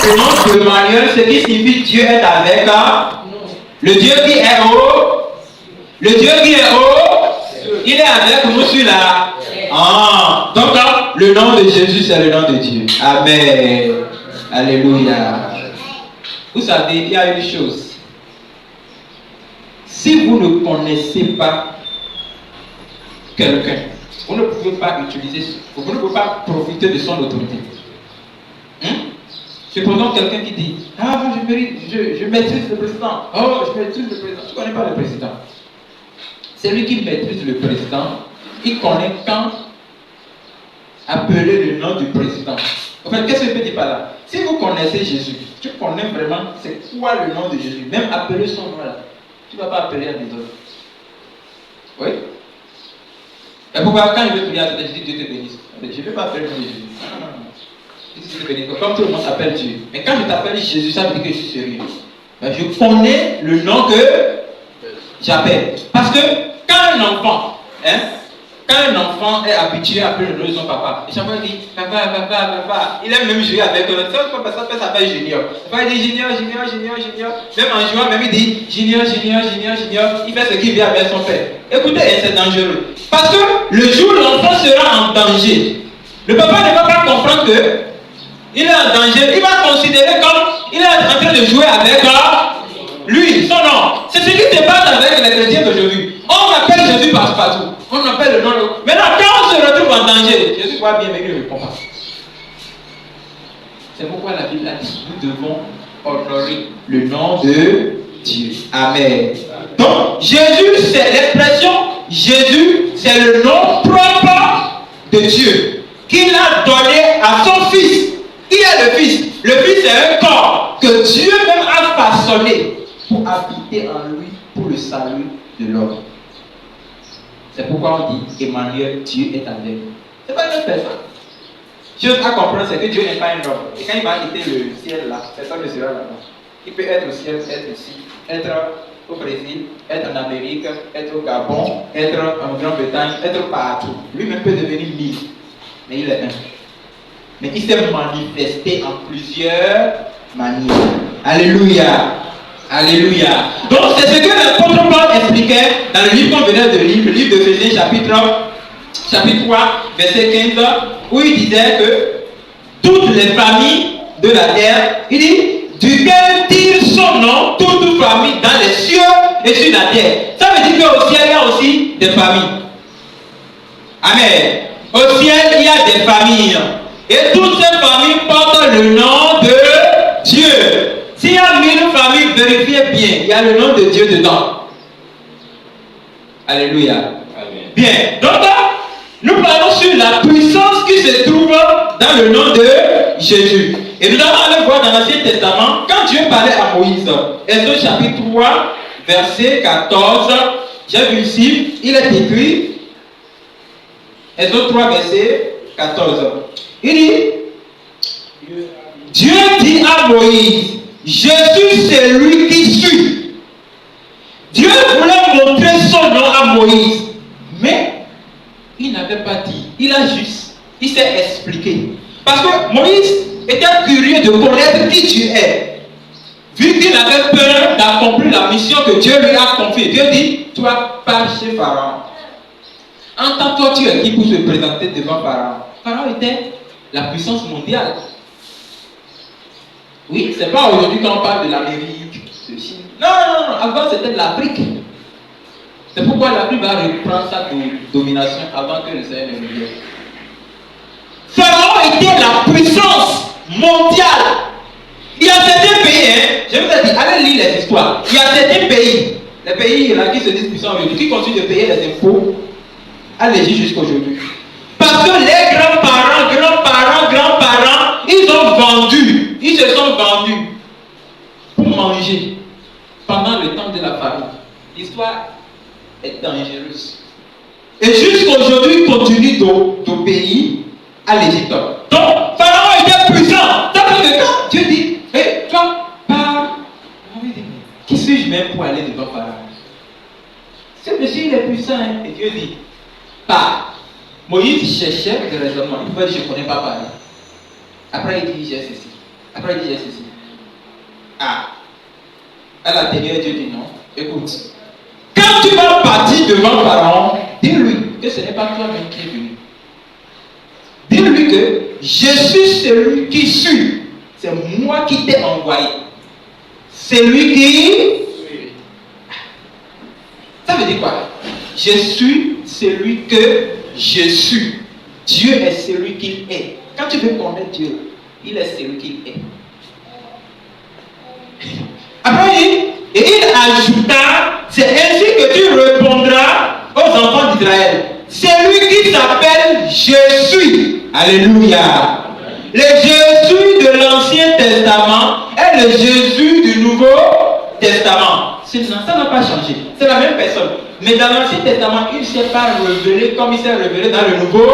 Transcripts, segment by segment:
le nom de Emmanuel, ce qui signifie Dieu est avec le Dieu qui est haut. Le Dieu qui est haut, il est avec nous sur la. Ah, donc le nom de Jésus, c'est le nom de Dieu. Amen. Alléluia. Vous savez, il y a une chose. Si vous ne connaissez pas quelqu'un, vous ne pouvez pas utiliser, vous ne pouvez pas profiter de son autorité. Supposons quelqu'un qui dit, ah, je maîtrise le président. Oh, je maîtrise le président. Tu ne connais pas le président. Celui qui maîtrise le président, il connaît quand appeler le nom du président. En fait, qu'est-ce que je peux dire par là? Si vous connaissez Jésus, tu connais vraiment c'est quoi le nom de Jésus, même appeler son nom là, tu ne vas pas appeler à des autres. Oui? Et pourquoi quand je vais prier à Dieu, je dis Dieu te bénisse. Je ne vais pas appeler le nom de Jésus. Non. Dieu te bénisse. Comme tout le monde s'appelle Dieu. Mais quand je t'appelle Jésus, ça veut dire que je suis sérieux. Je connais le nom que j'appelle. Parce que quand un enfant, quand un enfant est habitué à appeler le nom de son papa, et chaque fois il dit papa, il aime même jouer avec eux. Ça s'appelle Junior. Il dit Junior. Même en jouant, même il dit Junior. Il fait ce qu'il vient avec son père. Écoutez, c'est dangereux. Parce que le jour où l'enfant sera en danger, le papa ne va pas comprendre que il est en danger. Il va considérer comme il est en train de jouer avec lui, son nom. C'est ce qui se passe avec les chrétiens d'aujourd'hui. On appelle Jésus partout. On appelle le nom. Maintenant, quand on se retrouve en danger, Jésus croit bienvenue, ne répond pas. C'est pourquoi la Bible a dit nous devons honorer le nom de Dieu. Amen. Donc, Jésus, c'est l'expression Jésus, c'est le nom propre de Dieu qu'il a donné à son Fils. Qui est le Fils? Le Fils, c'est un corps que Dieu même a façonné pour habiter en lui, pour le salut de l'homme. C'est pourquoi on dit Emmanuel, Dieu est avec nous. Ce n'est pas une autre personne. Chose à comprendre, c'est que Dieu n'est pas un homme. Et quand il va quitter le ciel là, personne ne sera là-bas. Il peut être au ciel, être ici, être au Brésil, être en Amérique, être au Gabon, être en Grande-Bretagne, être partout. Lui-même peut devenir mille. Mais il est un. Mais il s'est manifesté en plusieurs manières. Alléluia. Alléluia. Donc c'est ce que l'apôtre Paul expliquait dans le livre qu'on venait de lire, le livre d'Éphésiens chapitre 3, verset 15, où il disait que toutes les familles de la terre, il dit, duquel tire son nom toute famille dans les cieux et sur la terre. Ça veut dire qu'au ciel, il y a aussi des familles. Amen. Au ciel, il y a des familles. Et toutes ces familles portent le nom de Dieu. S'il y a 1000 familles, vérifiez bien, il y a le nom de Dieu dedans. Alléluia. Amen. Bien. Donc, nous parlons sur la puissance qui se trouve dans le nom de Jésus. Et nous allons aller voir dans l'Ancien Testament, quand Dieu parlait à Moïse, Exode chapitre 3, verset 14, j'ai vu ici, il est écrit, Exode 3, verset 14. Il dit, Dieu dit à Moïse, je suis celui qui suis. Dieu voulait montrer son nom à Moïse, mais il n'avait pas dit. Il s'est expliqué. Parce que Moïse était curieux de connaître qui Dieu est. Vu qu'il avait peur d'accomplir la mission que Dieu lui a confiée. Dieu dit, toi, pars chez Pharaon. En tant que tu es qui pour se présenter devant Pharaon? Pharaon était la puissance mondiale. Oui, c'est pas aujourd'hui quand on parle de l'Amérique, de Chine. Non, avant c'était l'Afrique. C'est pourquoi l'Afrique va reprendre sa domination avant que le Seigneur ne vienne. Pharaon était la puissance mondiale. Il y a certains pays, je vous ai dit, allez lire les histoires. Il y a certains pays, les pays là qui se disent puissants aujourd'hui, qui continuent de payer les impôts à l'Égypte jusqu'à aujourd'hui. Parce que les grands-parents, ils ont vendu, ils se sont vendus pour manger pendant le temps de la famine. L'histoire est dangereuse. Et jusqu'aujourd'hui, il continue d'obéir à l'Égypte. Donc, Pharaon était puissant. Tant que quand Dieu dit, hé, toi, pars. Qui suis-je même pour aller devant Pharaon? Ce monsieur, il est puissant. Et Dieu dit, pars. Moïse cherchait des raisonnements. Il pouvait dire, je ne connais pas parler. Après, il dit, j'ai ceci. Après, il dit, j'ai ceci. Ah. À l'intérieur, Dieu dit non. Écoute. Quand tu vas partir devant Pharaon, dis-lui que ce n'est pas toi-même qui es venu. Dis-lui que je suis celui qui suis. C'est moi qui t'ai envoyé. C'est lui qui... Ça veut dire quoi? Je suis celui que je suis. Dieu est celui qu'il est. Quand tu veux connaître Dieu, il est celui qu'il est. Après, il dit, et il ajouta, c'est ainsi que tu répondras aux enfants d'Israël. C'est lui qui s'appelle Je suis. Alléluia. Le Jésus de l'Ancien Testament est le Jésus du Nouveau Testament. Ça n'a pas changé. C'est la même personne. Mais dans l'Ancien Testament, il ne s'est pas révélé comme il s'est révélé dans le Nouveau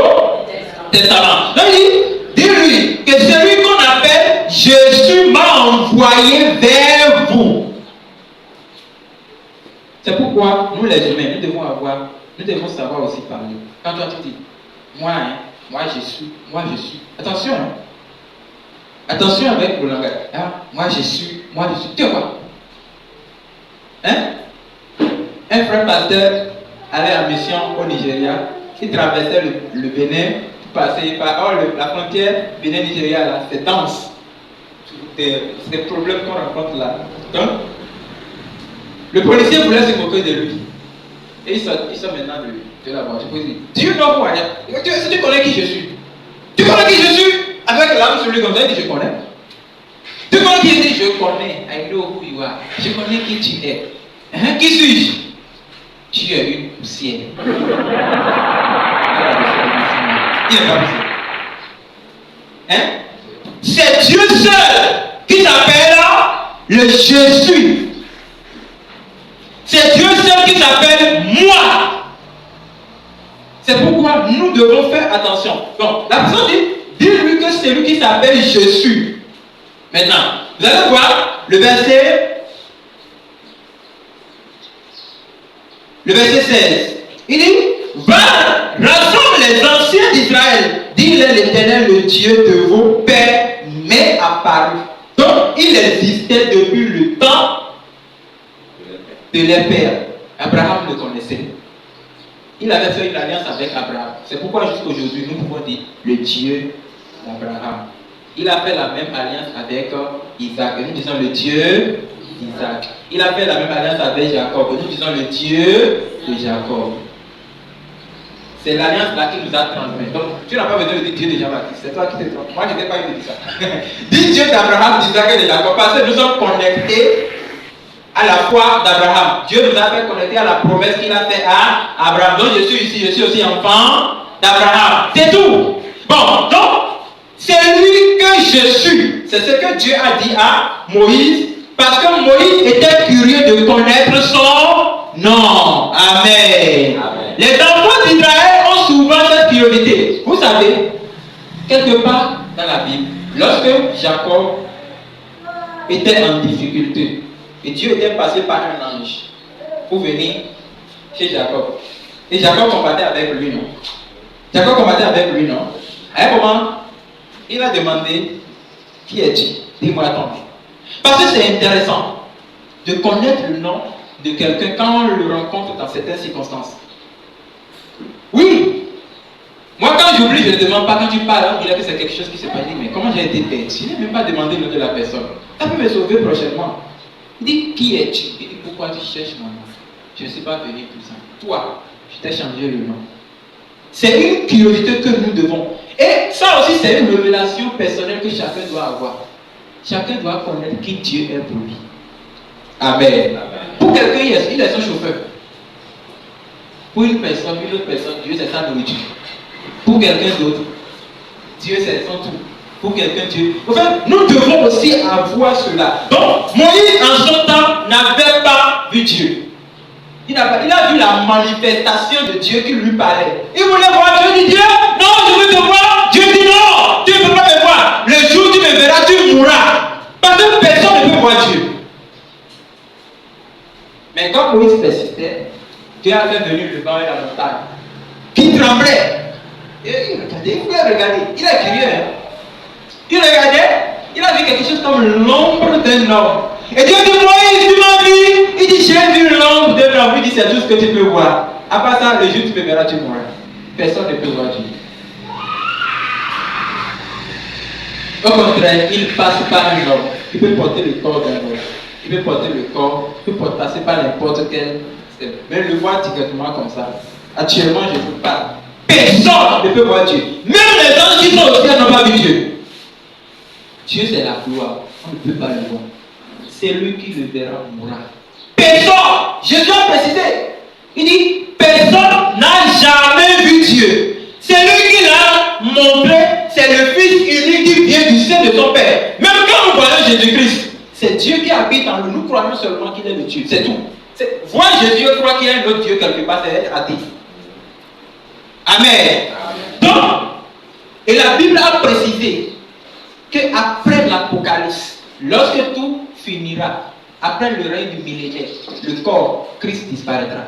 Testament. Donc il dit, dis-lui que celui qu'on appelle Jésus m'a envoyé vers vous. C'est pourquoi nous les humains, nous devons savoir aussi parler. Quand toi tu dis, moi je suis. Attention, hein. Attention avec le langage. Ah, moi je suis. Tu sais quoi? Hein? Un frère pasteur allait en mission au Nigeria. Il traversait le Bénin pour passer par la frontière Bénin-Nigeria là, c'est dense. C'est des problèmes qu'on rencontre là. Donc, le policier voulait se moquer de lui. Et il sort maintenant de la voiture. Il dit, Dieu know who I am. Tu connais qui je suis? Tu connais qui je suis? Avec l'âme sur lui comme ça, il dit, je connais. Tu connais qui je suis? Je connais. I know who you are. Je connais qui tu es. Hein? Qui suis-je? Tu es une poussière. Il n'est pas poussière. Hein? C'est Dieu seul qui s'appelle le Je suis. C'est Dieu seul qui s'appelle moi. C'est pourquoi nous devons faire attention. Donc, la personne dit, dis-lui que c'est lui qui s'appelle Je suis. Maintenant, vous allez voir le verset 16. Il dit, va, rassemble les anciens d'Israël. Dis-leur l'Éternel, le Dieu de vos pères, m'est apparu. Donc, il existait depuis le temps de leurs pères. Abraham le connaissait. Il avait fait une alliance avec Abraham. C'est pourquoi jusqu'aujourd'hui, nous pouvons dire le Dieu d'Abraham. Il a fait la même alliance avec Isaac. Et nous disons le Dieu d'Isaac. Il a fait la même alliance avec Jacob. Et nous disons le Dieu de Jacob. C'est l'alliance là qui nous a transmis. Donc, tu n'as pas besoin de dire Dieu de Jean-Baptiste. C'est toi qui t'es trompé. Moi, je n'ai pas eu de dire ça. Dis Dieu d'Abraham, d'Isaac et de Jacob. Parce que nous sommes connectés à la foi d'Abraham. Dieu nous a fait connecter à la promesse qu'il a faite à Abraham. Donc, je suis ici, je suis aussi enfant d'Abraham. C'est tout. Bon, donc, c'est lui que je suis. C'est ce que Dieu a dit à Moïse. Parce que Moïse était curieux de connaître son nom. Amen. Amen. Les enfants d'Israël ont souvent cette curiosité. Vous savez, quelque part dans la Bible, lorsque Jacob était en difficulté, et Dieu était passé par un ange pour venir chez Jacob. Et Jacob combattait avec lui, non? Jacob combattait avec lui, non? À un moment, il a demandé, qui es-tu? Dis-moi ton nom. Parce que c'est intéressant de connaître le nom de quelqu'un quand on le rencontre dans certaines circonstances. Oui. Moi, quand j'oublie, je ne demande pas. Quand tu parles, on dirait que c'est quelque chose qui s'est passé. Mais comment j'ai été bête? Je n'ai même pas demandé le nom de la personne. Ça peut me sauver prochainement. Il dit, qui es-tu? Il dit, pourquoi tu cherches mon nom? Je ne suis pas venu pour ça. Toi, je t'ai changé le nom. C'est une curiosité que nous devons. Et ça aussi, c'est une révélation personnelle que chacun doit avoir. Chacun doit connaître qui Dieu est pour lui. Amen. Amen. Pour quelqu'un, il est son chauffeur. Pour une autre personne, Dieu c'est sa nourriture. Pour quelqu'un d'autre, Dieu c'est son tout. Pour quelqu'un, Dieu. Enfin, nous devons aussi avoir cela. Donc, Moïse en son temps n'avait pas vu Dieu. Il a vu la manifestation de Dieu qui lui parlait. Il voulait voir Dieu, il dit Dieu, non, je veux te voir. Dieu dit non, tu ne peux pas me voir. Le jour où tu me verras, tu mourras. Parce que personne ne peut voir Dieu. Mais quand Moïse persistait, Dieu a fait venir le vent et la montagne qui tremblait. Et il regardait, il voulait regarder. Il est curieux. Hein? Il regardait, il a vu quelque chose comme l'ombre d'un homme. Et Dieu dit, Moïse, tu m'as vu. Il dit, j'ai vu l'ombre d'un homme. Il dit, c'est tout ce que tu peux voir. À part ça, le jour où tu me verras, tu mourras. Personne ne peut voir Dieu. Au contraire, il passe par un homme. Il peut porter le corps d'un homme. Il peut porter le corps. Il peut passer par n'importe quel. Mais le voir directement comme ça. Actuellement, je vous parle. Personne ne peut voir Dieu. Même les anges qui sont au ciel n'ont pas vu Dieu. Dieu, c'est la gloire. On ne peut pas le voir. C'est lui qui le verra mourra. Personne. Jésus a précisé. Il dit, personne n'a jamais vu Dieu. C'est lui qui l'a montré. C'est le Fils unique qui vient du sein de son Père. Même quand nous voyons Jésus-Christ, c'est Dieu qui habite en nous. Nous croyons seulement qu'il est le Dieu. C'est tout. Voir Jésus, je crois qu'il y a un autre Dieu quelque part, c'est être athée. Amen. Donc, et la Bible a précisé qu'après l'Apocalypse, lorsque tout finira, après le règne du millénaire, le corps, Christ disparaîtra.